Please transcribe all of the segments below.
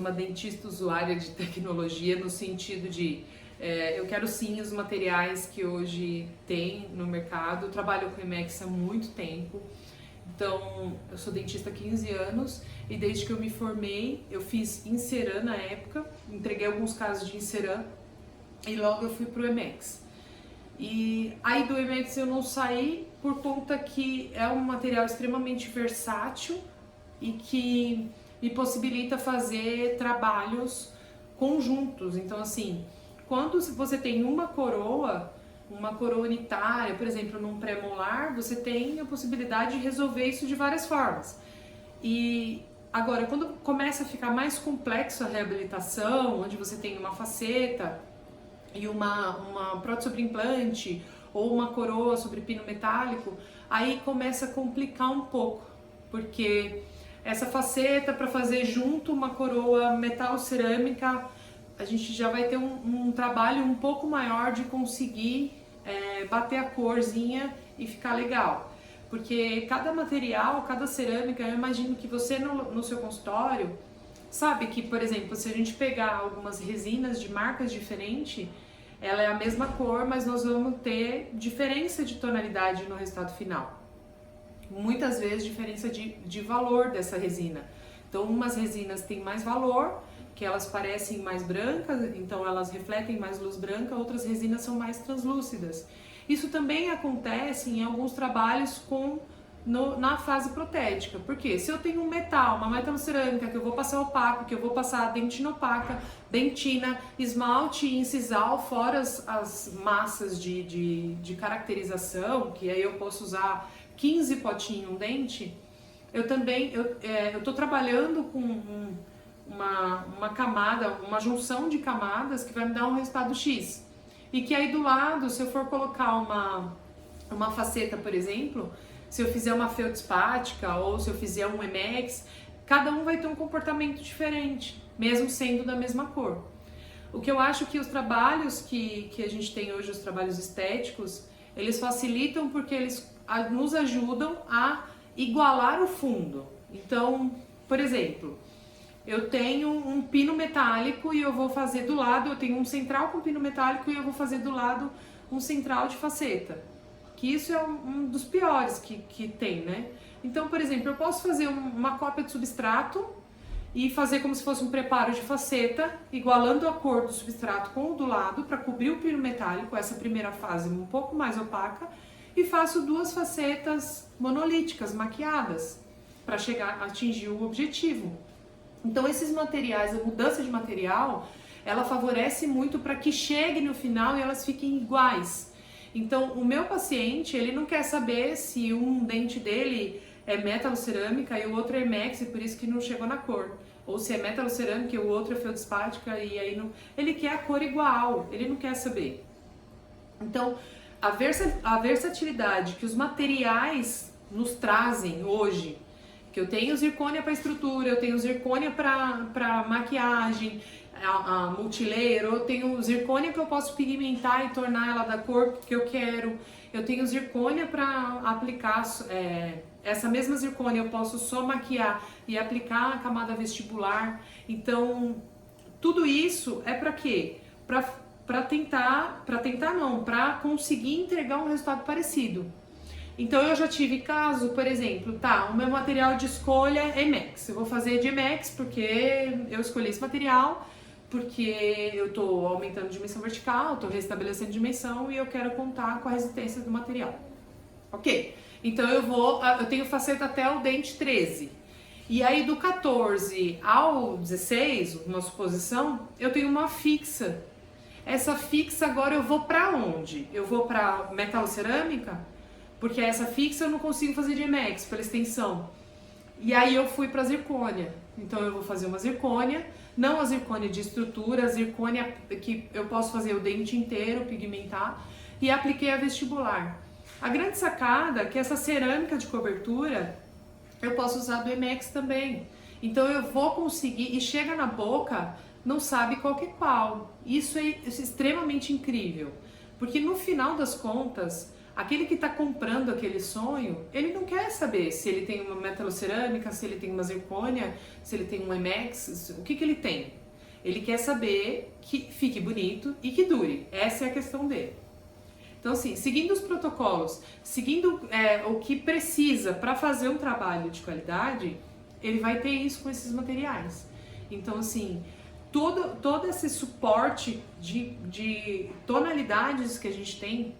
uma dentista usuária de tecnologia no sentido de eu quero sim os materiais que hoje tem no mercado. Eu trabalho com Emex há muito tempo, então eu sou dentista há 15 anos e desde que eu me formei eu fiz Inceran na época, entreguei alguns casos de Inceran e logo eu fui pro Emex. E aí do Emex eu não saí por conta que é um material extremamente versátil e que me possibilita fazer trabalhos conjuntos. Então assim, quando você tem uma coroa unitária, por exemplo, num pré-molar, você tem a possibilidade de resolver isso de várias formas. E agora, quando começa a ficar mais complexo a reabilitação, onde você tem uma faceta e uma prótese sobre implante ou uma coroa sobre pino metálico, aí começa a complicar um pouco, porque essa faceta para fazer junto uma coroa metal cerâmica, a gente já vai ter um trabalho um pouco maior de conseguir bater a corzinha e ficar legal. Porque cada material, cada cerâmica, eu imagino que você no seu consultório, sabe que, por exemplo, se a gente pegar algumas resinas de marcas diferentes, ela é a mesma cor, mas nós vamos ter diferença de tonalidade no resultado final. Muitas vezes diferença de valor dessa resina. Então umas resinas têm mais valor, que elas parecem mais brancas, então elas refletem mais luz branca, outras resinas são mais translúcidas. Isso também acontece em alguns trabalhos na fase protética, porque se eu tenho um metal, uma metalocerâmica que eu vou passar opaco, que eu vou passar dentina opaca, dentina, esmalte e incisal, fora as massas de caracterização, que aí eu posso usar 15 potinhos um dente, eu estou trabalhando com uma camada, uma junção de camadas que vai me dar um resultado X. E que aí do lado, se eu for colocar uma faceta, por exemplo, se eu fizer uma feltspática ou se eu fizer um Emex, cada um vai ter um comportamento diferente, mesmo sendo da mesma cor. O que eu acho que os trabalhos que a gente tem hoje, os trabalhos estéticos, eles facilitam porque eles nos ajudam a igualar o fundo. Então, por exemplo, eu tenho um pino metálico e eu vou fazer do lado, eu tenho um central com pino metálico e eu vou fazer do lado um central de faceta. Que isso é um dos piores que tem, né? Então, por exemplo, eu posso fazer uma cópia de substrato e fazer como se fosse um preparo de faceta, igualando a cor do substrato com o do lado, para cobrir o pino metálico, essa primeira fase um pouco mais opaca, e faço duas facetas monolíticas, maquiadas, para chegar a atingir o objetivo. Então esses materiais, a mudança de material, ela favorece muito para que chegue no final e elas fiquem iguais. Então o meu paciente, ele não quer saber se um dente dele é metalocerâmica e o outro é Emex e por isso que não chegou na cor. Ou se é metalocerâmica e o outro é feltspática e aí não... Ele quer a cor igual, ele não quer saber. Então a versatilidade que os materiais nos trazem hoje, que eu tenho zircônia para estrutura, eu tenho zircônia para maquiagem, a multilayer, eu tenho zircônia que eu posso pigmentar e tornar ela da cor que eu quero, eu tenho zircônia para aplicar, essa mesma zircônia eu posso só maquiar e aplicar a camada vestibular. Então tudo isso é para quê? Para conseguir entregar um resultado parecido. Então eu já tive caso, por exemplo, o meu material de escolha é Emex. Eu vou fazer de Emex porque eu escolhi esse material, porque eu estou aumentando a dimensão vertical, estou restabelecendo dimensão e eu quero contar com a resistência do material. Ok, então eu tenho faceta até o dente 13. E aí do 14 ao 16, uma suposição, eu tenho uma fixa. Essa fixa agora eu vou para onde? Eu vou para metalocerâmica? Porque essa fixa eu não consigo fazer de Emex pela extensão. E aí eu fui para zircônia. Então eu vou fazer uma zircônia, não a zircônia de estrutura, a zircônia que eu posso fazer o dente inteiro, pigmentar, e apliquei a vestibular. A grande sacada é que essa cerâmica de cobertura eu posso usar do Emex também. Então eu vou conseguir, e chega na boca, não sabe qual que é qual. Isso é extremamente incrível, porque no final das contas, Aquele que está comprando aquele sonho, ele não quer saber se ele tem uma metalocerâmica, se ele tem uma zircônia, se ele tem um IMEX, o que ele tem. Ele quer saber que fique bonito e que dure. Essa é a questão dele. Então, assim, seguindo os protocolos, seguindo o que precisa para fazer um trabalho de qualidade, ele vai ter isso com esses materiais. Então, assim, todo esse suporte de tonalidades que a gente tem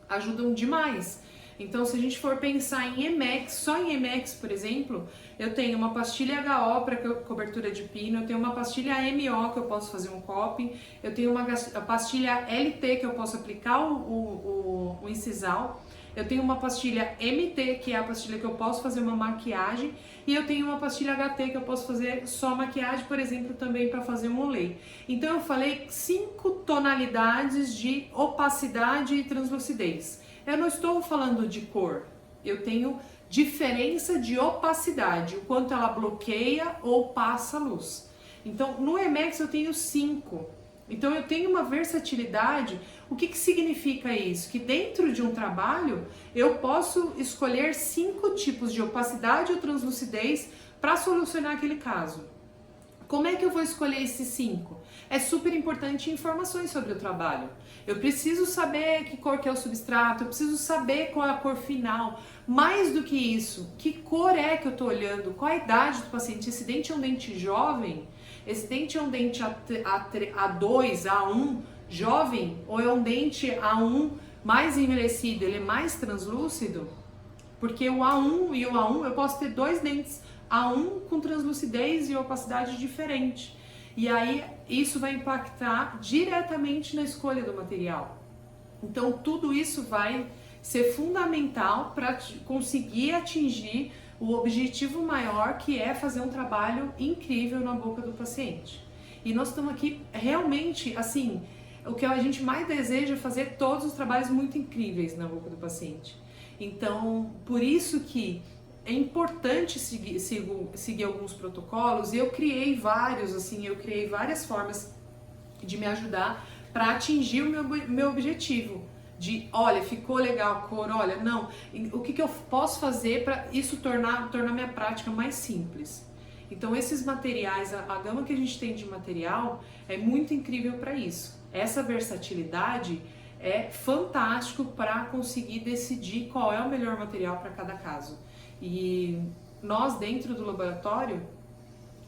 ajudam demais. Então, se a gente for pensar em Emex, só em Emex, por exemplo, eu tenho uma pastilha HO para cobertura de pino, eu tenho uma pastilha MO que eu posso fazer um coping, eu tenho uma pastilha LT que eu posso aplicar o incisal, eu tenho uma pastilha MT, que é a pastilha que eu posso fazer uma maquiagem, e eu tenho uma pastilha HT que eu posso fazer só maquiagem, por exemplo, também para fazer um olay. Então eu falei 5 tonalidades de opacidade e translucidez. Eu não estou falando de cor, eu tenho diferença de opacidade, o quanto ela bloqueia ou passa luz. Então no Emex eu tenho 5. Então eu tenho uma versatilidade. O que significa isso? Que dentro de um trabalho eu posso escolher 5 tipos de opacidade ou translucidez para solucionar aquele caso. Como é que eu vou escolher esses 5? É super importante informações sobre o trabalho. Eu preciso saber que cor que é o substrato, eu preciso saber qual é a cor final. Mais do que isso, que cor é que eu estou olhando, qual a idade do paciente. Esse dente é um dente jovem? Esse dente é um dente A2, A1 jovem? Ou é um dente A1 mais envelhecido, ele é mais translúcido? Porque o A1 e o A1, eu posso ter 2 dentes A1 com translucidez e opacidade diferente. E aí isso vai impactar diretamente na escolha do material. Então tudo isso vai ser fundamental para conseguir atingir o objetivo maior, que é fazer um trabalho incrível na boca do paciente. E nós estamos aqui realmente, assim, o que a gente mais deseja é fazer todos os trabalhos muito incríveis na boca do paciente. Então, por isso que é importante seguir alguns protocolos, e eu criei vários, assim, eu criei várias formas de me ajudar para atingir o meu objetivo. De, olha, ficou legal a cor, olha, não, o que eu posso fazer para isso tornar minha prática mais simples. Então esses materiais, a gama que a gente tem de material é muito incrível para isso. Essa versatilidade é fantástico para conseguir decidir qual é o melhor material para cada caso. E nós dentro do laboratório,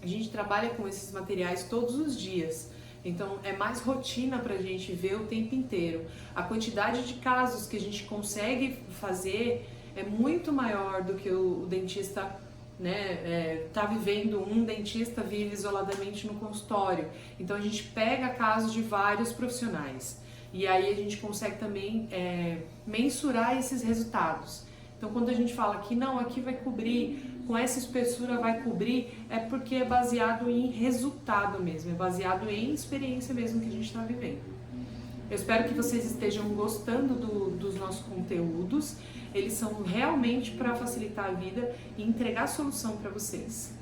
a gente trabalha com esses materiais todos os dias. Então é mais rotina para a gente ver o tempo inteiro. A quantidade de casos que a gente consegue fazer é muito maior do que o dentista, né, tá vivendo. Um dentista vive isoladamente no consultório. Então a gente pega casos de vários profissionais e aí a gente consegue também mensurar esses resultados. Então quando a gente fala que não, aqui vai cobrir, com essa espessura vai cobrir, é porque é baseado em resultado mesmo, é baseado em experiência mesmo que a gente está vivendo. Eu espero que vocês estejam gostando dos nossos conteúdos, eles são realmente para facilitar a vida e entregar solução para vocês.